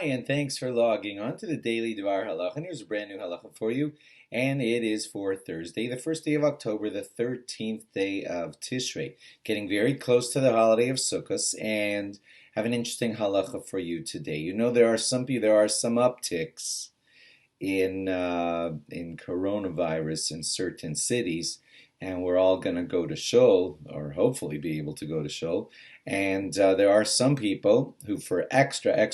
Hi, and thanks for logging on to the Daily DVAR HALACHA. And here's a brand new halacha for you, and it is for Thursday, the first day of October, the 13th day of Tishrei. Getting very close to the holiday of Sukkot, and have an interesting halacha for you today. You know, there are some upticks in coronavirus in certain cities, and we're all going to go to shul, or hopefully be able to go to shul. And there are some people who, for extra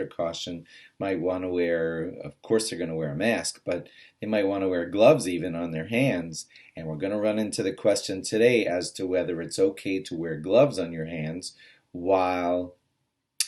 caution, might want to wear, of course they're going to wear a mask, but they might want to wear gloves even on their hands. And we're going to run into the question today as to whether it's okay to wear gloves on your hands while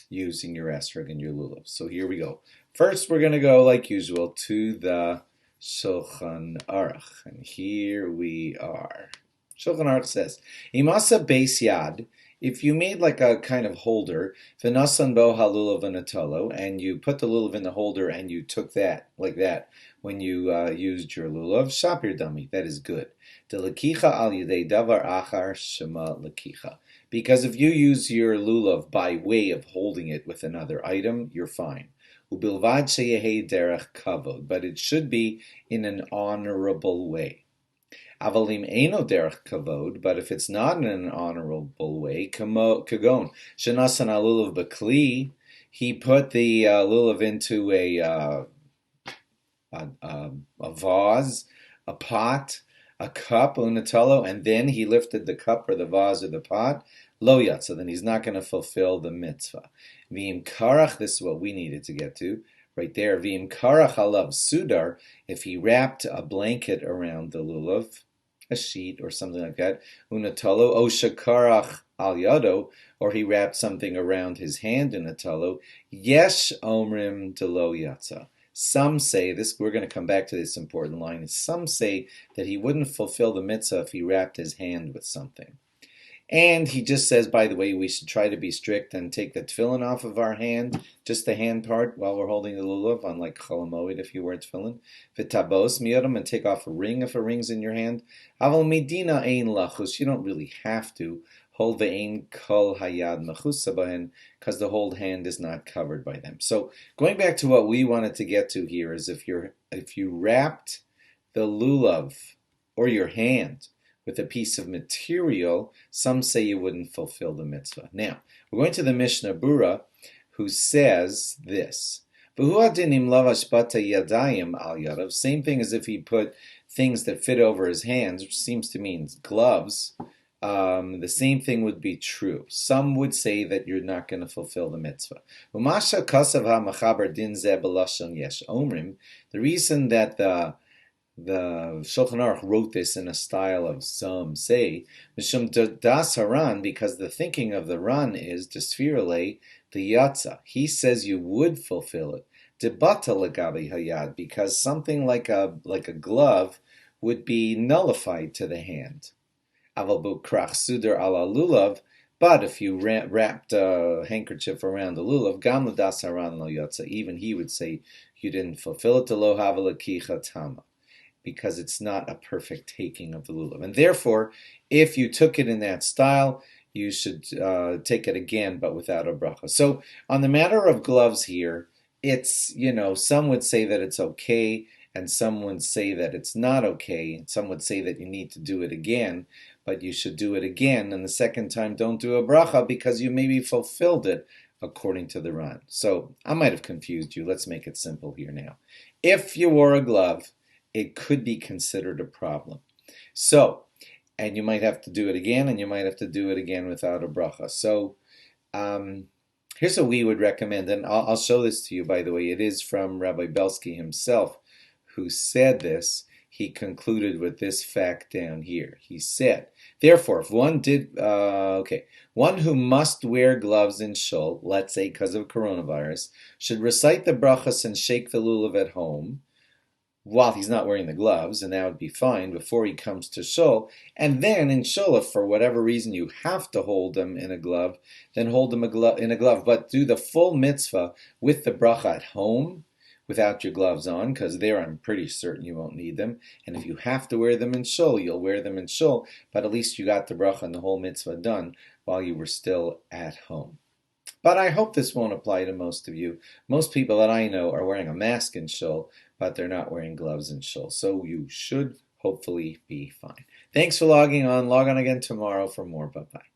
using your esrog and your lulav. So here we go. First, we're going to go, like usual, to the Shulchan Aruch. And here we are. Shulchan Aruch says, Imasa beis yad, if you made like a kind of holder, v'nasan bo halulav v'natalo, and you put the lulav in the holder and you took that, like that, when you used your lulav, shapir dami, that is good. De lekicha al yedei davar achar shema lekicha. Because if you use your lulav by way of holding it with another item, you're fine. Ubilvad sheyehe derech kavod, but it should be in an honorable way. Avalim eino derech kavod, but if it's not in an honorable way, kagon shenasan alulav bakli, he put the lulav into a vase, a pot, a cup, unatalo, and then he lifted the cup or the vase or the pot, lo yatsa, then he's not going to fulfill the mitzvah. V'im karach, this is what we needed to get to, right there. V'im karach alav sudar, if he wrapped a blanket around the lulav, a sheet or something like that, unatalo, o shakarach al yado, or he wrapped something around his hand in atalo, yesh omrim de lo yatsa. Some say, this, we're going to come back to this important line, some say that he wouldn't fulfill the mitzvah if he wrapped his hand with something. And he just says, by the way, we should try to be strict and take the tefillin off of our hand, just the hand part, while we're holding the lulav, unlike chol hamoed if you wear tefillin. V'tabos miyodam, and take off a ring if a ring's in your hand. Aval medina ein lachus, you don't really have to hold the ein kol hayad mechusa bahen, because the whole hand is not covered by them. So going back to what we wanted to get to here is if you wrapped the lulav or your hand with a piece of material, some say you wouldn't fulfill the mitzvah. Now, we're going to the Mishnah Berurah, who says this. Same thing as if he put things that fit over his hands, which seems to mean gloves. The same thing would be true. Some would say that you're not going to fulfill the mitzvah. The reason that the Shulchan Aruch wrote this in a style of some say, Mishum das Haran, because the thinking of the Ran is Desfirale the Yatza. He says you would fulfill it. Debata legabi hayad, because something like a glove would be nullified to the hand. Aval krach sudar ala lulav, but if you wrapped a handkerchief around the lulav, gam das Haran lo Yatza, even he would say you didn't fulfill it to lo hava lekicha tama, because it's not a perfect taking of the lulav. And therefore, if you took it in that style, you should take it again, but without a bracha. So on the matter of gloves here, it's, some would say that it's okay, and some would say that it's not okay. Some would say that you need to do it again, but you should do it again, and the second time don't do a bracha because you maybe fulfilled it according to the Ran. So I might have confused you. Let's make it simple here now. If you wore a glove, it could be considered a problem. So, and you might have to do it again, and you might have to do it again without a bracha. So, here's what we would recommend, and I'll show this to you, by the way. It is from Rabbi Belsky himself, who said this. He concluded with this fact down here. He said, therefore, if one who must wear gloves in shul, let's say because of coronavirus, should recite the brachas and shake the lulav at home, while he's not wearing the gloves, and that would be fine before he comes to shul. And then in shul, if for whatever reason you have to hold them in a glove, then hold them in a glove, but do the full mitzvah with the bracha at home without your gloves on, because there I'm pretty certain you won't need them. And if you have to wear them in shul, you'll wear them in shul, but at least you got the bracha and the whole mitzvah done while you were still at home. But I hope this won't apply to most of you. Most people that I know are wearing a mask in shul, but they're not wearing gloves in shul. So you should hopefully be fine. Thanks for logging on. Log on again tomorrow for more. Bye-bye.